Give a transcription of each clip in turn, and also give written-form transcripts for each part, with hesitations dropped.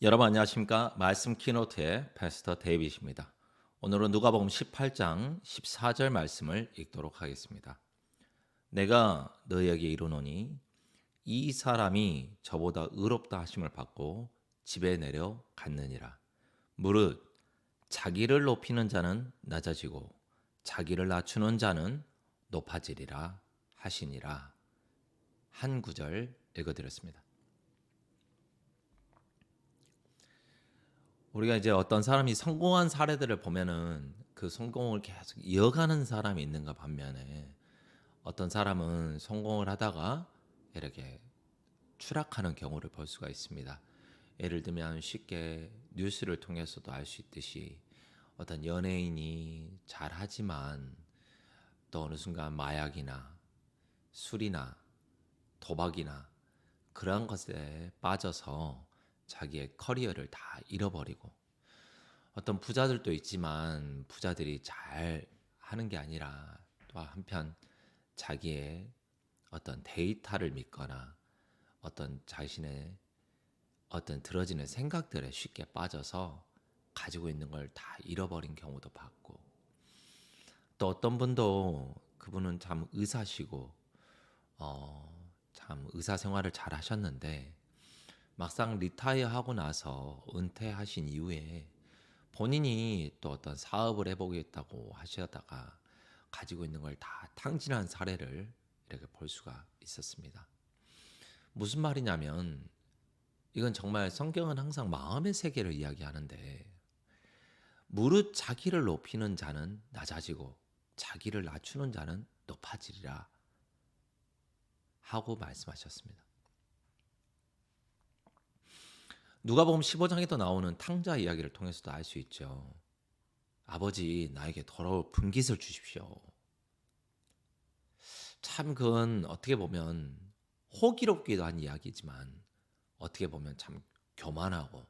여러분 안녕하십니까? 말씀 키노트의 패스터 데이빗입니다. 오늘은 누가복음 18장 14절 말씀을 읽도록 하겠습니다. 내가 너희에게 이르노니 이 사람이 저보다 의롭다 하심을 받고 집에 내려 갔느니라. 무릇 자기를 높이는 자는 낮아지고 자기를 낮추는 자는 높아지리라 하시니라. 한 구절 읽어드렸습니다. 우리가 이제 어떤 사람이 성공한 사례들을 보면은 그 성공을 계속 이어가는 사람이 있는가 반면에 어떤 사람은 성공을 하다가 이렇게 추락하는 경우를 볼 수가 있습니다. 예를 들면 쉽게 뉴스를 통해서도 알 수 있듯이 어떤 연예인이 잘하지만 또 어느 순간 마약이나 술이나 도박이나 그런 것에 빠져서 자기의 커리어를 다 잃어버리고 어떤 부자들도 있지만 부자들이 잘 하는 게 아니라 또 한편 자기의 어떤 데이터를 믿거나 어떤 자신의 어떤 들어지는 생각들에 쉽게 빠져서 가지고 있는 걸 다 잃어버린 경우도 봤고 또 어떤 분도 그분은 참 의사시고 참 의사 생활을 잘 하셨는데 막상 리타이어 하고 나서 은퇴하신 이후에 본인이 또 어떤 사업을 해보겠다고 하시다가 가지고 있는 걸 다 탕진한 사례를 이렇게 볼 수가 있었습니다. 무슨 말이냐면 이건 정말 성경은 항상 마음의 세계를 이야기하는데 무릇 자기를 높이는 자는 낮아지고 자기를 낮추는 자는 높아지리라 하고 말씀하셨습니다. 누가복음 15장에도 나오는 탕자 이야기를 통해서도 알 수 있죠. 아버지 나에게 더러울 분깃을 주십시오. 참 그건 어떻게 보면 호기롭기도 한 이야기지만 어떻게 보면 참 교만하고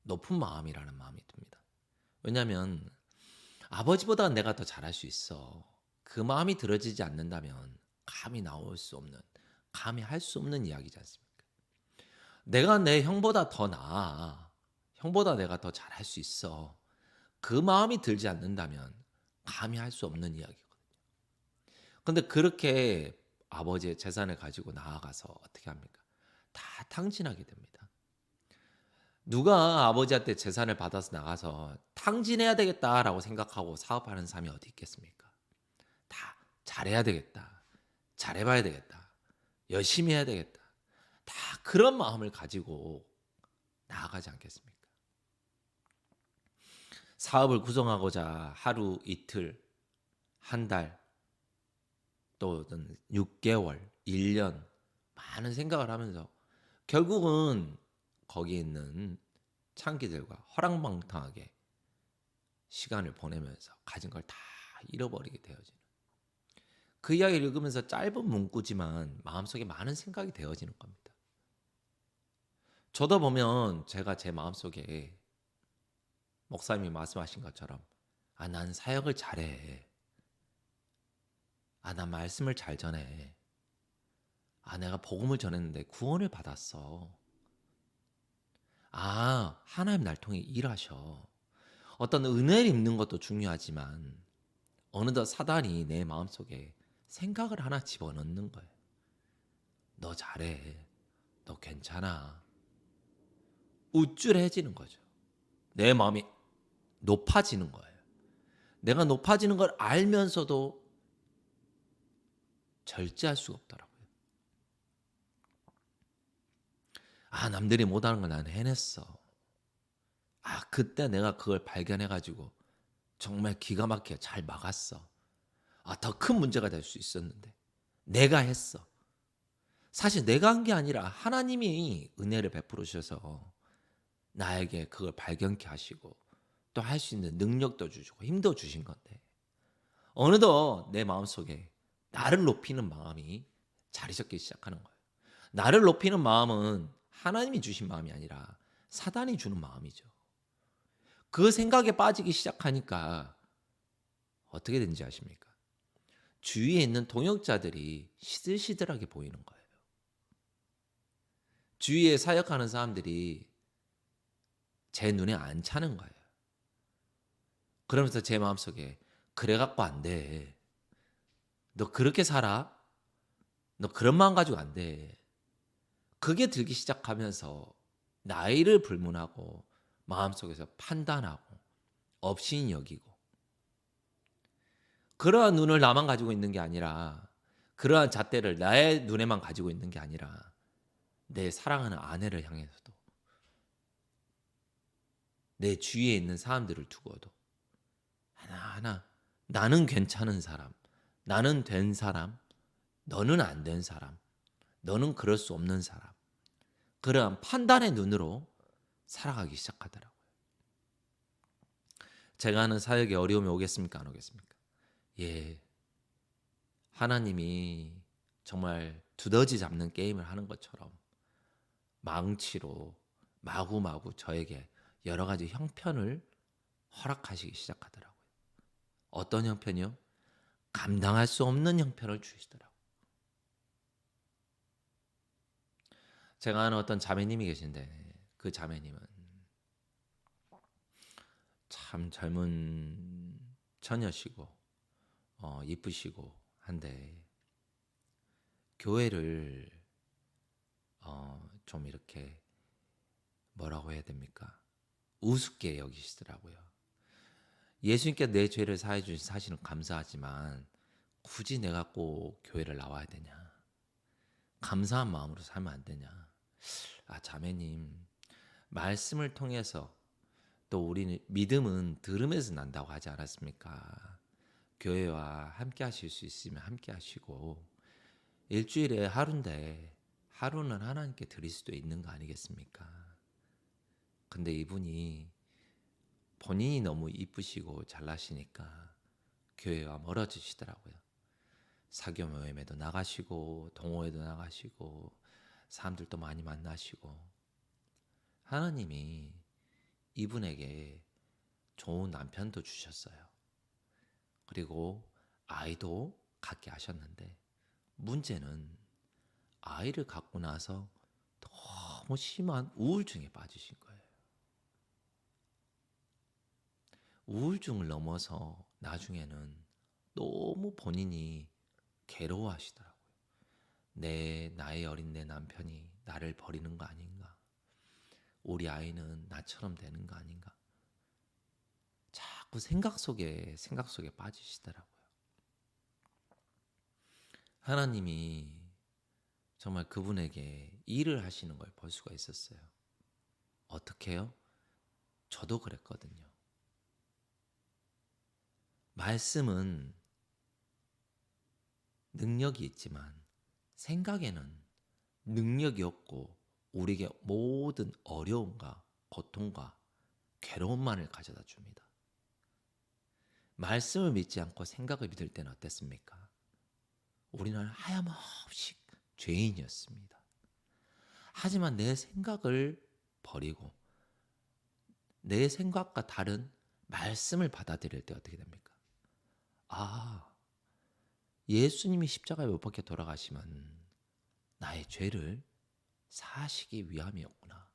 높은 마음이라는 마음이 듭니다. 왜냐하면 아버지보다 내가 더 잘할 수 있어. 그 마음이 들어지지 않는다면 감히 나올 수 없는, 감히 할 수 없는 이야기지 않습니까? 내가 내 형보다 더 나아. 형보다 내가 더 잘할 수 있어. 그 마음이 들지 않는다면 감히 할 수 없는 이야기거든요. 근데 그렇게 아버지의 재산을 가지고 나아가서 어떻게 합니까? 다 탕진하게 됩니다. 누가 아버지한테 재산을 받아서 나가서 탕진해야 되겠다라고 생각하고 사업하는 사람이 어디 있겠습니까? 다 잘해야 되겠다. 잘해봐야 되겠다. 열심히 해야 되겠다. 다 그런 마음을 가지고 나아가지 않겠습니까? 사업을 구성하고자 하루 이틀, 한 달, 또 6개월, 1년 많은 생각을 하면서 결국은 거기에 있는 창기들과 허랑방탕하게 시간을 보내면서 가진 걸 다 잃어버리게 되어지는 그 이야기를 읽으면서 짧은 문구지만 마음속에 많은 생각이 되어지는 겁니다. 저도 보면 제가 제 마음속에 목사님이 말씀하신 것처럼 난 사역을 잘해. 난 말씀을 잘 전해. 내가 복음을 전했는데 구원을 받았어. 하나님 날 통해 일하셔. 어떤 은혜를 입는 것도 중요하지만 어느덧 사단이 내 마음속에 생각을 하나 집어넣는 거예요. 너 잘해. 너 괜찮아. 우쭐해지는 거죠. 내 마음이 높아지는 거예요. 내가 높아지는 걸 알면서도 절제할 수가 없더라고요. 남들이 못하는 걸 나는 해냈어. 그때 내가 그걸 발견해가지고 정말 기가 막히게 잘 막았어. 더 큰 문제가 될 수 있었는데 내가 했어. 사실 내가 한 게 아니라 하나님이 은혜를 베풀어 주셔서 나에게 그걸 발견케 하시고 또 할 수 있는 능력도 주시고 힘도 주신 건데 어느덧 내 마음속에 나를 높이는 마음이 자리 잡기 시작하는 거예요. 나를 높이는 마음은 하나님이 주신 마음이 아니라 사단이 주는 마음이죠. 그 생각에 빠지기 시작하니까 어떻게 되는지 아십니까? 주위에 있는 동역자들이 시들시들하게 보이는 거예요. 주위에 사역하는 사람들이 제 눈에 안 차는 거예요. 그러면서 제 마음속에 그래 갖고 안 돼. 너 그렇게 살아? 너 그런 마음 가지고 안 돼. 그게 들기 시작하면서 나이를 불문하고 마음속에서 판단하고 업신 여기고 그러한 눈을 나만 가지고 있는 게 아니라 그러한 잣대를 나의 눈에만 가지고 있는 게 아니라 내 사랑하는 아내를 향해서도 내 주위에 있는 사람들을 두고도 하나하나 나는 괜찮은 사람, 나는 된 사람, 너는 안 된 사람, 너는 그럴 수 없는 사람. 그러한 판단의 눈으로 살아가기 시작하더라고요. 제가 하는 사역에 어려움이 오겠습니까? 안 오겠습니까? 예. 하나님이 정말 두더지 잡는 게임을 하는 것처럼 망치로 마구마구 저에게 여러 가지 형편을 허락하시기 시작하더라고요. 어떤 형편이요? 감당할 수 없는 형편을 주시더라고요. 제가 아는 어떤 자매님이 계신데 그 자매님은 참 젊은 처녀시고 이쁘시고 한데 교회를 좀 이렇게 뭐라고 해야 됩니까? 우습게 여기시더라고요. 예수님께서 내 죄를 사해 주신 사실은 감사하지만 굳이 내가 꼭 교회를 나와야 되냐? 감사한 마음으로 살면 안 되냐? 아, 자매님, 말씀을 통해서 또 우리는 믿음은 들음에서 난다고 하지 않았습니까? 교회와 함께 하실 수 있으면 함께 하시고 일주일에 하루인데 하루는 하나님께 드릴 수도 있는 거 아니겠습니까? 근데 이분이 본인이 너무 이쁘시고 잘나시니까 교회와 멀어지시더라고요. 사교 모임에도 나가시고 동호회도 나가시고 사람들도 많이 만나시고 하나님이 이분에게 좋은 남편도 주셨어요. 그리고 아이도 갖게 하셨는데 문제는 아이를 갖고 나서 너무 심한 우울증에 빠지신 거예요. 우울증을 넘어서 나중에는 너무 본인이 괴로워하시더라고요. 나이 어린 내 남편이 나를 버리는 거 아닌가? 우리 아이는 나처럼 되는 거 아닌가? 자꾸 생각 속에 빠지시더라고요. 하나님이 정말 그분에게 일을 하시는 걸 볼 수가 있었어요. 어떻게요? 저도 그랬거든요. 말씀은 능력이 있지만 생각에는 능력이 없고 우리에게 모든 어려움과 고통과 괴로움만을 가져다 줍니다. 말씀을 믿지 않고 생각을 믿을 때는 어땠습니까? 우리는 하염없이 죄인이었습니다. 하지만 내 생각을 버리고 내 생각과 다른 말씀을 받아들일 때 어떻게 됩니까? 아, 예수님이 십자가에 못 박혀 돌아가시면 나의 죄를 사시기 위함이었구나.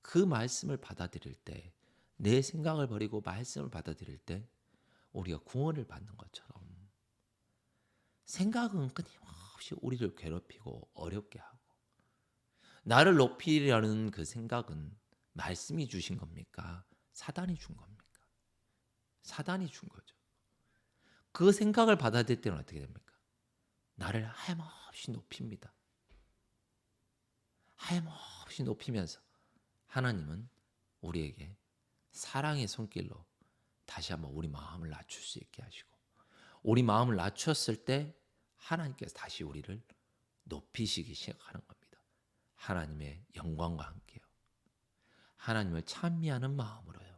그 말씀을 받아들일 때, 내 생각을 버리고 말씀을 받아들일 때 우리가 구원을 받는 것처럼 생각은 끊임없이 우리를 괴롭히고 어렵게 하고 나를 높이려는 그 생각은 말씀이 주신 겁니까? 사단이 준 겁니까? 사단이 준 거죠. 그 생각을 받아들일 때는 어떻게 됩니까? 나를 하염없이 높입니다. 하염없이 높이면서 하나님은 우리에게 사랑의 손길로 다시 한번 우리 마음을 낮출 수 있게 하시고 우리 마음을 낮췄을 때 하나님께서 다시 우리를 높이시기 시작하는 겁니다. 하나님의 영광과 함께요. 하나님을 찬미하는 마음으로요.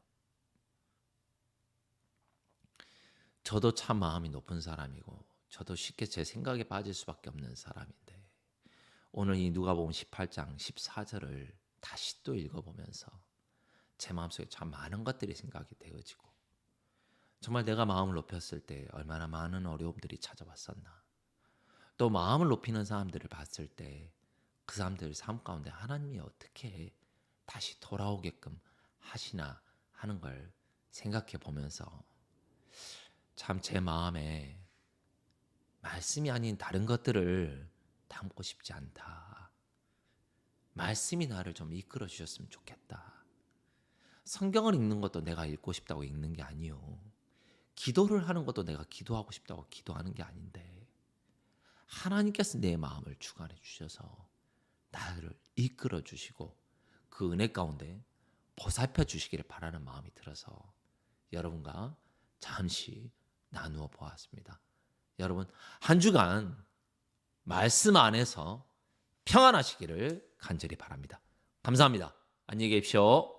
저도 참 마음이 높은 사람이고 저도 쉽게 제 생각에 빠질 수밖에 없는 사람인데 오늘 이 누가복음 18장 14절을 다시 또 읽어보면서 제 마음속에 참 많은 것들이 생각이 되어지고 정말 내가 마음을 높였을 때 얼마나 많은 어려움들이 찾아왔었나. 또 마음을 높이는 사람들을 봤을 때 그 사람들 삶 가운데 하나님이 어떻게 다시 돌아오게끔 하시나 하는 걸 생각해 보면서 참 제 마음에 말씀이 아닌 다른 것들을 담고 싶지 않다. 말씀이 나를 좀 이끌어 주셨으면 좋겠다. 성경을 읽는 것도 내가 읽고 싶다고 읽는 게 아니요. 기도를 하는 것도 내가 기도하고 싶다고 기도하는 게 아닌데 하나님께서 내 마음을 주관해 주셔서 나를 이끌어 주시고 그 은혜 가운데 보살펴 주시기를 바라는 마음이 들어서 여러분과 잠시 나누어 보았습니다. 여러분 한 주간 말씀 안에서 평안하시기를 간절히 바랍니다. 감사합니다. 안녕히 계십시오.